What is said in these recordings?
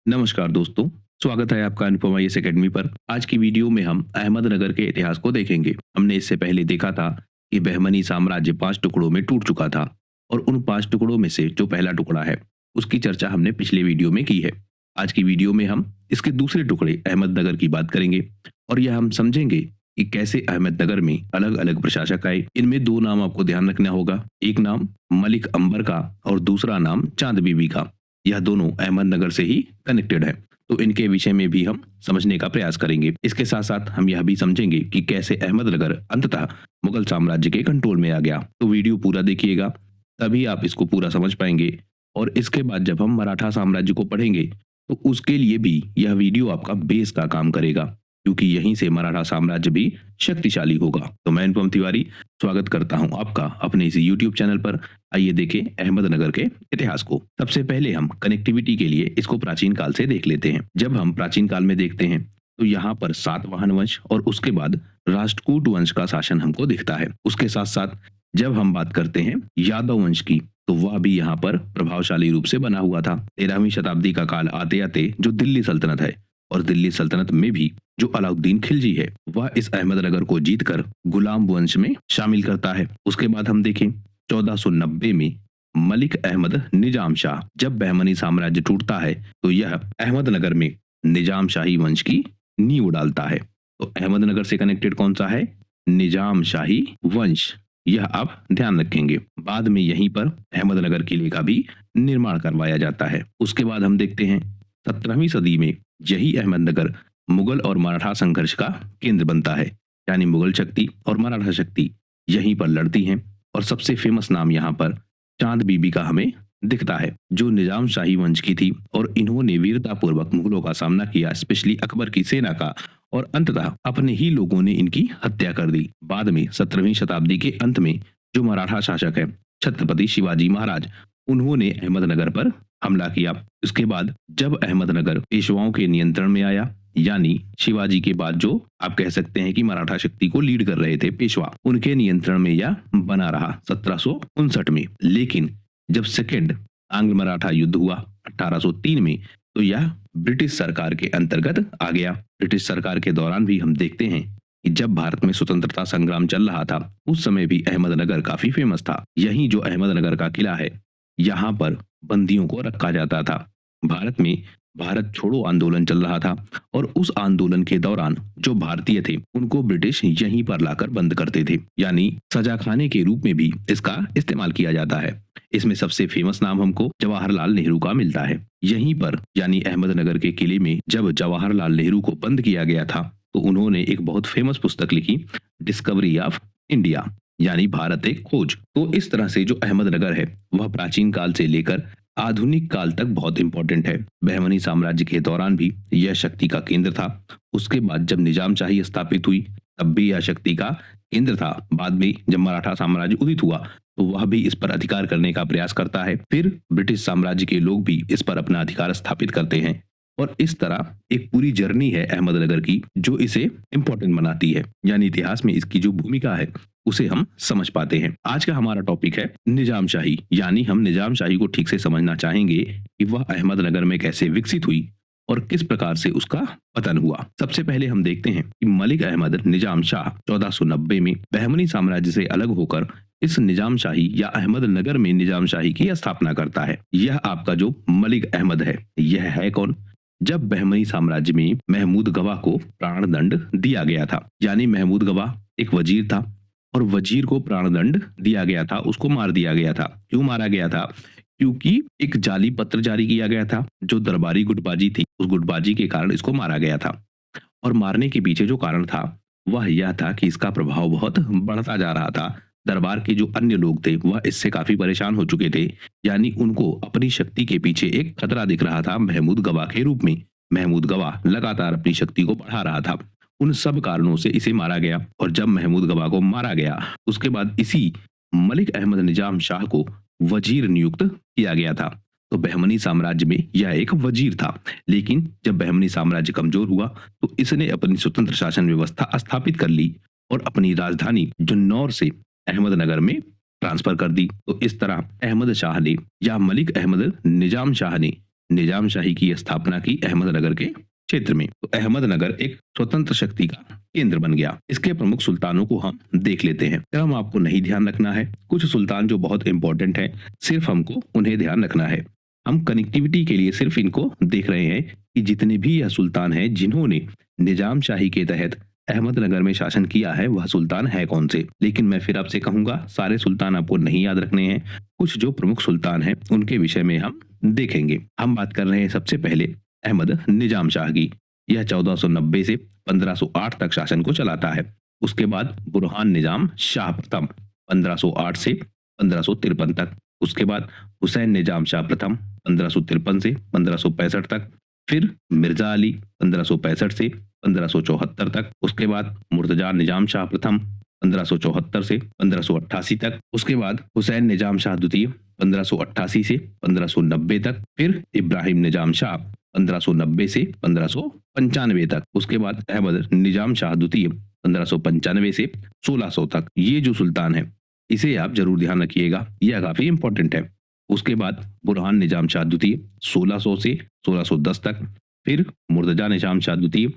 नमस्कार दोस्तों, स्वागत है आपका अनुपम आईएएस एकेडमी पर। आज की वीडियो में हम अहमदनगर के इतिहास को देखेंगे। हमने इससे पहले देखा था कि बहमनी साम्राज्य 5 टुकड़ों में टूट चुका था और उन 5 टुकड़ों में से जो पहला टुकड़ा है, उसकी चर्चा हमने पिछले वीडियो में की है। आज की वीडियो में हम इसके दूसरे टुकड़े अहमदनगर की बात करेंगे और यह हम समझेंगे कि कैसे अहमदनगर में अलग-अलग प्रशासक आए। इनमें 2 नाम आपको ध्यान रखना होगा। एक नाम मलिक अंबर का और दूसरा नाम चांद बीबी का। यह दोनों अहमदनगर से ही कनेक्टेड है, तो इनके विषय में भी हम समझने का प्रयास करेंगे। इसके साथ साथ हम यह भी समझेंगे कि कैसे अहमदनगर अंततः मुगल साम्राज्य के कंट्रोल में आ गया। तो वीडियो पूरा देखिएगा, तभी आप इसको पूरा समझ पाएंगे। और इसके बाद जब हम मराठा साम्राज्य को पढ़ेंगे, तो उसके लिए भी यह वीडियो आपका बेस का काम करेगा, क्योंकि यहीं से मराठा साम्राज्य भी शक्तिशाली होगा। तो मैं अनुपम तिवारी स्वागत करता हूं आपका अपने इस यूट्यूब चैनल पर। आइए देखें अहमदनगर के इतिहास को। सबसे पहले हम कनेक्टिविटी के लिए इसको प्राचीन काल से देख लेते हैं। जब हम प्राचीन काल में देखते हैं, तो यहाँ पर सातवाहन वंश और उसके बाद राष्ट्रकूट वंश का शासन हमको दिखता है। उसके साथ साथ जब हम बात करते हैं यादव वंश की, तो वह भी यहाँ पर प्रभावशाली रूप से बना हुआ था। 13वीं शताब्दी का काल आते आते जो दिल्ली सल्तनत है, और दिल्ली सल्तनत में भी जो अलाउद्दीन खिलजी है, वह इस अहमदनगर को जीतकर गुलाम वंश में शामिल करता है। उसके बाद हम देखें 1490 में मलिक अहमद निजाम शाह, जब बहमनी साम्राज्य टूटता है, तो यह अहमदनगर में निजाम शाही वंश की नींव डालता है। तो अहमदनगर से कनेक्टेड कौन सा है? निजाम शाही वंश। यह आप ध्यान रखेंगे। बाद में यहीं पर अहमदनगर किले का भी निर्माण करवाया जाता है। उसके बाद हम देखते हैं 17वीं सदी में यही अहमदनगर मुगल और मराठा संघर्ष का केंद्र बनता है। यानी मुगल शक्ति और मराठा शक्ति यहीं पर लड़ती हैं, और सबसे फेमस नाम यहाँ पर चांद बीबी का हमें दिखता है, जो निजाम शाही वंश की थी, और इन्होंने वीरतापूर्वक मुगलों का सामना किया, स्पेशली अकबर की सेना का, और अंततः अपने ही लोगों ने इनकी हत्या कर दी। बाद में 17वीं शताब्दी के अंत में जो मराठा शासक है छत्रपति शिवाजी महाराज, उन्होंने अहमदनगर पर हमला किया। उसके बाद जब अहमदनगर पेशवाओं के नियंत्रण में आया, यानी शिवाजी के बाद जो आप कह सकते हैं कि मराठा शक्ति को लीड कर रहे थे पेशवा, उनके नियंत्रण में यह बना रहा 1759 में। लेकिन जब सेकेंड आंग्ल मराठा युद्ध हुआ 1803 में, तो यह ब्रिटिश सरकार के अंतर्गत आ गया। ब्रिटिश सरकार के दौरान भी हम देखते हैं कि जब भारत में स्वतंत्रता संग्राम चल रहा था, उस समय भी अहमदनगर काफी फेमस था। यही जो अहमदनगर का किला है, यहाँ पर बंदियों को रखा जाता था। भारत में भारत छोड़ो आंदोलन चल रहा था, और उस आंदोलन के दौरान जो भारतीय थे, उनको ब्रिटिश यहीं पर लाकर बंद करते थे। यानी सजा खाने के रूप में भी इसका इस्तेमाल किया जाता है। इसमें सबसे फेमस नाम हमको जवाहरलाल नेहरू का मिलता है। यहीं पर यानी अहमदनगर के किले में जब जवाहरलाल नेहरू को बंद किया गया था, तो उन्होंने एक बहुत फेमस पुस्तक लिखी, डिस्कवरी ऑफ इंडिया, यानी भारत एक खोज। तो इस तरह से जो अहमदनगर है, वह प्राचीन काल से लेकर आधुनिक काल तक बहुत इंपॉर्टेंट है। बहमनी साम्राज्य के दौरान भी यह शक्ति का केंद्र था। उसके बाद जब निजामशाही स्थापित हुई, तब भी यह शक्ति का केंद्र था। बाद में जब मराठा साम्राज्य उदित हुआ, तो वह भी इस पर अधिकार करने का प्रयास करता है। फिर ब्रिटिश साम्राज्य के लोग भी इस पर अपना अधिकार स्थापित करते हैं, और इस तरह एक पूरी जर्नी है अहमदनगर की, जो इसे इंपॉर्टेंट बनाती है। यानी इतिहास में इसकी जो भूमिका है, उसे हम समझ पाते हैं। आज का हमारा टॉपिक है निजामशाही, यानी हम निजामशाही को ठीक से समझना चाहेंगे कि वह अहमदनगर में कैसे विकसित हुई और किस प्रकार से उसका पतन हुआ। सबसे पहले हम देखते हैं कि मलिक अहमद निजाम शाह 1490 में बहमनी साम्राज्य से अलग होकर इस निजामशाही या अहमदनगर में निजामशाही की स्थापना करता है। यह आपका जो मलिक अहमद है, यह है कौन? जब बहमनी साम्राज्य में महमूद गवाह को प्राणदंड दिया गया था, यानी महमूद गवाह एक वजीर था, और वजीर को प्राणदंड दिया गया था, उसको मार दिया गया था। क्यों मारा गया था? क्योंकि एक जाली पत्र जारी किया गया था, जो दरबारी गुटबाजी थी, उस गुटबाजी के कारण इसको मारा गया था। और मारने के पीछे जो कारण था, वह यह था कि इसका प्रभाव बहुत बढ़ता जा रहा था। दरबार के जो अन्य लोग थे, वह इससे काफी परेशान हो चुके थे। यानी उनको अपनी शक्ति के पीछे एक खतरा दिख रहा था महमूद गवाह के रूप में। महमूद गवाह लगातार अपनी शक्ति को बढ़ा रहा था। उन सब कारणों से इसे मारा गया, और जब महमूद गवाह को मारा गया, उसके बाद इसी मलिक अहमद निजाम शाह को वजीर नियुक्त किया गया था। तो बहमनी साम्राज्य में यह एक वजीर था। लेकिन जब बहमनी साम्राज्य कमजोर हुआ, तो इसने अपनी स्वतंत्र शासन व्यवस्था स्थापित कर ली, और अपनी राजधानी जन्नौर से अहमदनगर में ट्रांसफर कर दी। तो इस तरह अहमद शाह ने या मलिक अहमद निजाम शाह ने निजामशाही की स्थापना की अहमदनगर के क्षेत्र में। तो अहमदनगर एक स्वतंत्र शक्ति का केंद्र बन गया। इसके प्रमुख सुल्तानों को हम देख लेते हैं। क्रम आपको नहीं ध्यान रखना है, कुछ सुल्तान जो बहुत इंपॉर्टेंट है सिर्फ हमको उन्हें ध्यान रखना है। हम कनेक्टिविटी के लिए सिर्फ इनको देख रहे हैं कि जितने भी यह सुल्तान हैं जिन्होंने निजामशाही के तहत अहमदनगर में शासन किया है वह सुल्तान है कौन से। लेकिन मैं फिर आपसे कहूंगा सारे सुल्तान आपको नहीं याद रखने हैं, कुछ जो प्रमुख सुल्तान हैं उनके विषय में हम देखेंगे। हम बात कर रहे हैं सबसे पहले अहमद निजाम शाह की। यह 1490 से 1508 तक शासन को चलाता है। उसके बाद बुरहान निजाम शाह प्रथम 1508 से 1553 तक। उसके बाद हुसैन निजाम शाह प्रथम 1553 से 1565 तक। फिर मिर्जा अली 1565 से 1574 तक। उसके बाद मुर्तजा निजाम शाह प्रथम 1574 से 1588 तक। उसके बाद हुसैन निजाम शाह द्वितीय 1588 से 1590 तक। फिर इब्राहिम निजाम शाह 1590 से 1595 तक। उसके बाद अहमद निजाम शाह द्वितीय 1595 से 1600 तक। ये जो सुल्तान है इसे आप जरूर ध्यान रखिएगा, यह काफी इंपॉर्टेंट है। उसके बाद बुरहान निजाम शाह द्वितीय 1600 से 1610 तक। फिर मुर्तजा निजाम शाह द्वितीय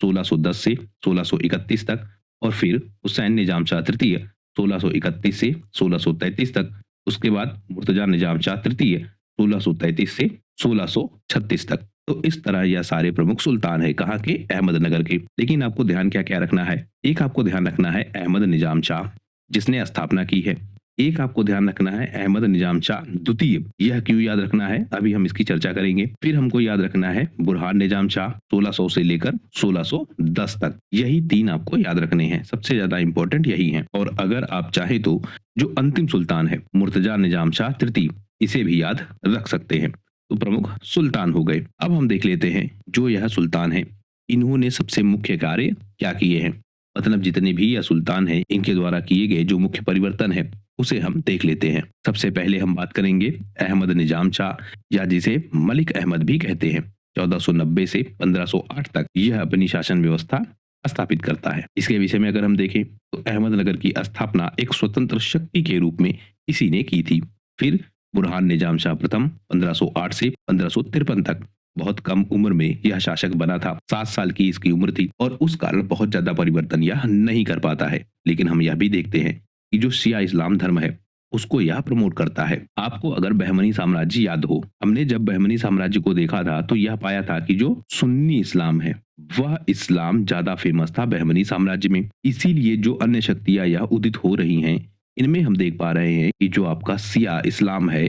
1610 से 1631 तक। और फिर हुसैन निजाम शाह तृतीय 1631 से 1633 तक। उसके बाद मुर्तजा निजाम शाह तृतीय 1633 से 1636 तक। तो इस तरह यह सारे प्रमुख सुल्तान है कहाँ के, अहमदनगर के। लेकिन आपको ध्यान क्या क्या रखना है, एक आपको ध्यान रखना है अहमद निजाम शाह जिसने स्थापना की है। एक आपको ध्यान रखना है अहमद निजाम शाह द्वितीय। यह क्यों याद रखना है अभी हम इसकी चर्चा करेंगे। फिर हमको याद रखना है बुरहान निजाम शाह 1600 से लेकर 1610 तक। यही तीन आपको याद रखने हैं, सबसे ज्यादा इंपॉर्टेंट यही है। और अगर आप चाहे तो जो अंतिम सुल्तान है मुर्तजा निजाम शाह तृतीय, इसे भी याद रख सकते हैं। तो प्रमुख सुल्तान हो गए। अब हम देख लेते हैं जो यह सुल्तान है इन्होंने सबसे मुख्य कार्य क्या किए हैं। मतलब जितने भी यह सुल्तान है इनके द्वारा किए गए जो मुख्य परिवर्तन है उसे हम देख लेते हैं। सबसे पहले हम बात करेंगे अहमद निजाम शाह या जिसे मलिक अहमद भी कहते हैं। 1490 से 1508 तक यह अपनी शासन व्यवस्था स्थापित करता है। इसके विषय में अगर हम देखें तो अहमदनगर की स्थापना एक स्वतंत्र शक्ति के रूप में इसी ने की थी। फिर बुरहान निजाम शाह प्रथम 1508 से 1553 तक। बहुत कम उम्र में यह शासक बना था, 7 साल की इसकी उम्र थी और उस कारण बहुत ज्यादा परिवर्तन यह नहीं कर पाता है। लेकिन हम यह भी देखते हैं कि जो शिया इस्लाम धर्म है उसको यह प्रमोट करता है। आपको अगर बहमनी साम्राज्य याद हो, हमने जब बहमनी साम्राज्य को देखा था तो यह पाया था कि जो सुन्नी इस्लाम है वह इस्लाम ज्यादा फेमस था बहमनी साम्राज्य में। इसीलिए जो अन्य शक्तियां यह उदित हो रही हैं इनमें हम देख पा रहे हैं कि जो आपका शिया इस्लाम है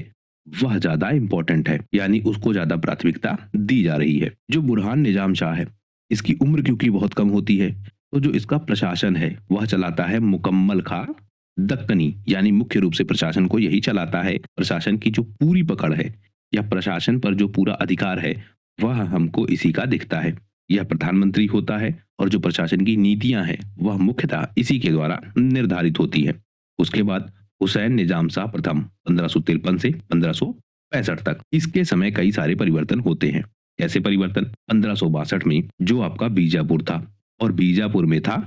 वह ज्यादा इंपॉर्टेंट है, यानी उसको ज्यादा प्राथमिकता दी जा रही है। जो बुरहान निजाम शाह है इसकी उम्र क्योंकि बहुत कम होती है तो जो इसका प्रशासन है वह चलाता है मुकम्मल खां दक्कनी, यानी मुख्य रूप से प्रशासन को यही चलाता है। प्रशासन की जो पूरी पकड़ है या प्रशासन पर जो पूरा अधिकार है वह हमको इसी का दिखता है। यह प्रधानमंत्री होता है और जो प्रशासन की नीतियां हैं वह मुख्यतः इसी के द्वारा निर्धारित होती है। उसके बाद हुसैन निजाम शाह प्रथम 1553 से 1565 तक। इसके समय कई सारे परिवर्तन होते हैं। कैसे परिवर्तन, 1562 में जो आपका बीजापुर था और बीजापुर में था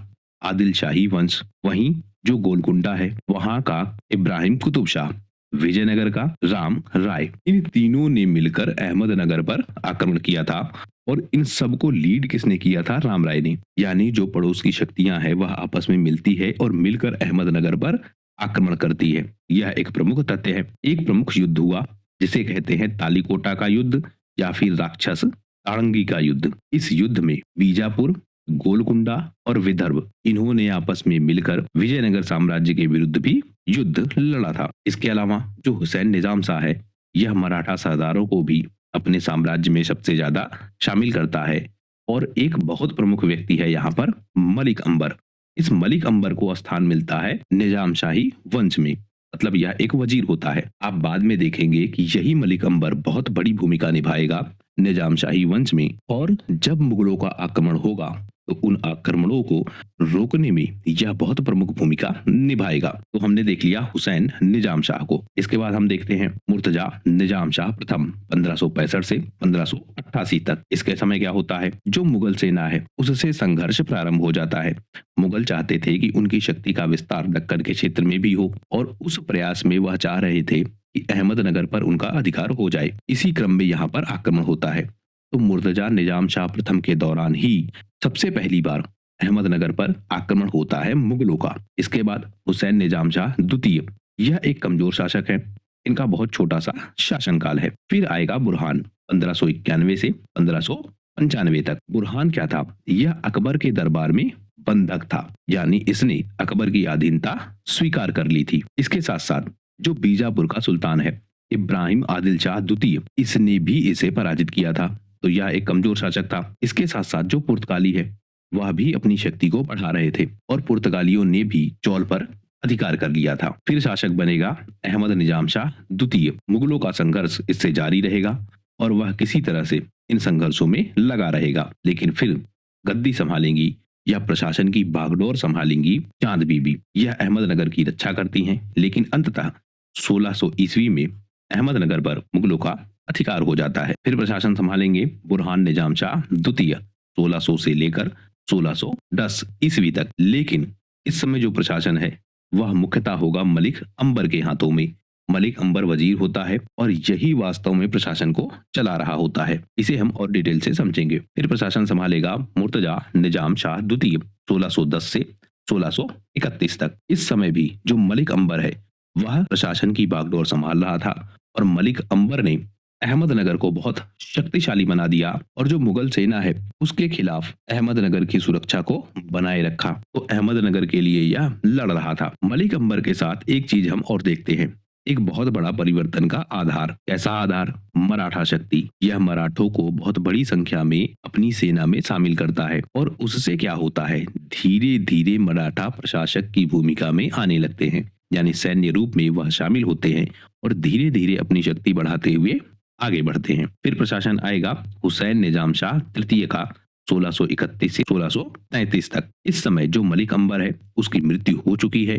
आदिल शाही वंश। वहीं जो गोलकुंडा है वहां का इब्राहिम कुतुब शाह, विजयनगर का राम राय, इन तीनों ने मिलकर अहमदनगर पर आक्रमण किया था। और इन सबको लीड किसने किया था, राम राय ने। यानी जो पड़ोस की शक्तियां हैं वह आपस में मिलती है और मिलकर अहमदनगर पर आक्रमण करती है। यह एक प्रमुख तथ्य है। एक प्रमुख युद्ध हुआ जिसे कहते हैं तालीकोटा का युद्ध या फिर राक्षस ताड़ंगी का युद्ध। इस युद्ध में बीजापुर, गोलकुंडा और विदर्भ इन्होंने आपस में मिलकर विजयनगर साम्राज्य के विरुद्ध भी युद्ध लड़ा था। इसके अलावा जो हुसैन निजाम शाह है यह मराठा सरदारों को भी अपने साम्राज्य में सबसे ज्यादा शामिल करता है। और एक बहुत प्रमुख व्यक्ति है यहाँ पर मलिक अंबर। इस मलिक अंबर को स्थान मिलता है निजाम शाही वंश में, मतलब यह एक वजीर होता है। आप बाद में देखेंगे कि यही मलिक अंबर बहुत बड़ी भूमिका निभाएगा निजाम शाही वंश में। और जब मुगलों का आक्रमण होगा तो उन आक्रमणों को रोकने में यह बहुत प्रमुख भूमिका निभाएगा। तो हमने देख लिया हुसैन निजाम शाह को। इसके बाद हम देखते हैं मुर्तजा निजाम शाह प्रथम 1565 से 1588 तक। इसके समय क्या होता है, जो मुगल सेना है उससे संघर्ष प्रारंभ हो जाता है। मुगल चाहते थे कि उनकी शक्ति का विस्तार दक्कन के क्षेत्र में भी हो और उस प्रयास में वह चाह रहे थे कि अहमदनगर पर उनका अधिकार हो जाए। इसी क्रम में यहाँ पर आक्रमण होता है। तो मुर्तजा निजाम शाह प्रथम के दौरान ही सबसे पहली बार अहमदनगर पर आक्रमण होता है मुगलों का। इसके बाद हुसैन निजाम शाह द्वितीय, यह एक कमजोर शासक है, इनका बहुत छोटा सा शासनकाल है। फिर आएगा बुरहान 1591 से 1595 तक। बुरहान क्या था? यह अकबर के दरबार में बंधक था, यानी इसने अकबर की अधीनता स्वीकार कर ली थी। इसके साथ साथ जो बीजापुर का सुल्तान है इब्राहिम आदिल शाह द्वितीय, इसने भी इसे पराजित किया था। तो यह एक कमजोर शासक था। इसके साथ साथ जो पुर्तगाली है वह भी अपनी शक्ति को बढ़ा रहे थे और पुर्तगालियों ने भी चौल पर अधिकार कर लिया था। फिर शासक बनेगा अहमद निजाम शाह द्वितीय। मुगलों का संघर्ष इससे जारी रहेगा और वह किसी तरह से इन संघर्षों में लगा रहेगा। लेकिन फिर गद्दी संभालेंगी या प्रशासन की बागडोर संभालेंगी चांद बीबी। यह अहमदनगर की रक्षा करती हैं, लेकिन अंततः 1600 ईस्वी में अहमदनगर पर मुगलों का अधिकार हो जाता है। फिर प्रशासन संभालेंगे बुरहान निजाम शाह द्वितीय 1600 से लेकर 1610 ईस्वी तक। लेकिन इस समय जो प्रशासन है वह मुख्यतः होगा मलिक अंबर के हाथों में। मलिक अंबर वजीर होता है और यही वास्तव में प्रशासन को चला रहा होता है। इसे हम और डिटेल से समझेंगे। फिर प्रशासन संभालेगा मुर्तजा निजाम शाह द्वितीय 1610 से 1631 तक। इस समय भी जो मलिक अंबर है वह प्रशासन की बागडोर संभाल रहा था और मलिक अंबर ने अहमदनगर को बहुत शक्तिशाली बना दिया और जो मुगल सेना है उसके खिलाफ अहमदनगर की सुरक्षा को बनाए रखा। तो अहमदनगर के लिए यह लड़ रहा था। मलिक अंबर के साथ एक चीज हम और देखते हैं, एक बहुत बड़ा परिवर्तन का आधार। कैसा आधार? मराठा शक्ति। यह मराठों को बहुत बड़ी संख्या में अपनी सेना में शामिल करता है और उससे क्या होता है, धीरे धीरे मराठा प्रशासक की भूमिका में आने लगते हैं, यानी सैन्य रूप में वह शामिल होते हैं और धीरे धीरे अपनी शक्ति बढ़ाते हुए आगे बढ़ते हैं। फिर प्रशासन आएगा हुसैन निजाम शाह तृतीय का 1631 से 1633 तक। इस समय जो मलिक अंबर है उसकी मृत्यु हो चुकी है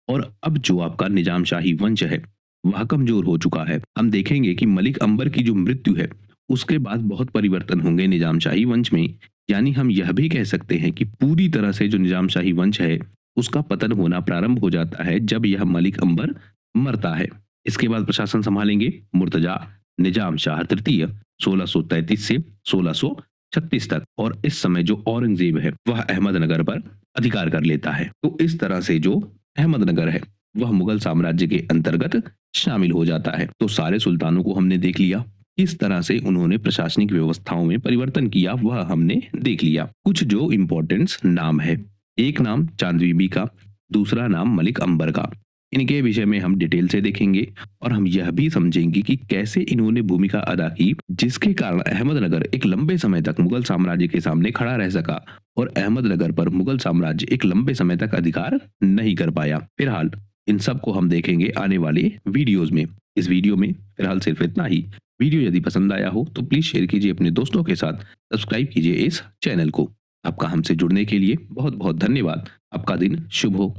और अब जो आपका निजाम शाही वंश है वह कमजोर हो चुका है। हम देखेंगे कि मलिक अंबर की जो मृत्यु है उसके बाद बहुत परिवर्तन होंगे निजाम शाही वंश में। यानी हम यह भी कह सकते हैं कि पूरी तरह से जो निजाम शाही वंश है उसका पतन होना प्रारंभ हो जाता है जब यह मलिक अंबर मरता है। इसके बाद प्रशासन संभालेंगे मुर्तजा निजाम शाह तृतीय 1633 से 1636 तक और इस समय जो औरंगजेब है वह अहमदनगर पर अधिकार कर लेता है। तो इस तरह से जो अहमदनगर है वह मुगल साम्राज्य के अंतर्गत शामिल हो जाता है। तो सारे सुल्तानों को हमने देख लिया, किस तरह से उन्होंने प्रशासनिक व्यवस्थाओं में परिवर्तन किया वह हमने देख लिया। कुछ जो इम्पोर्टेंस नाम है, एक नाम चांद बीबी का, दूसरा नाम मलिक अंबर का। इनके विषय में हम डिटेल से देखेंगे और हम यह भी समझेंगे कि कैसे इन्होंने भूमिका अदा की जिसके कारण अहमदनगर एक लंबे समय तक मुगल साम्राज्य के सामने खड़ा रह सका और अहमदनगर पर मुगल साम्राज्य एक लंबे समय तक अधिकार नहीं कर पाया। फिलहाल इन सब को हम देखेंगे आने वाले वीडियोज में। इस वीडियो में फिलहाल सिर्फ इतना ही। वीडियो यदि पसंद आया हो तो प्लीज शेयर कीजिए अपने दोस्तों के साथ, सब्सक्राइब कीजिए इस चैनल को। आपका हमसे जुड़ने के लिए बहुत बहुत धन्यवाद। आपका दिन शुभ हो।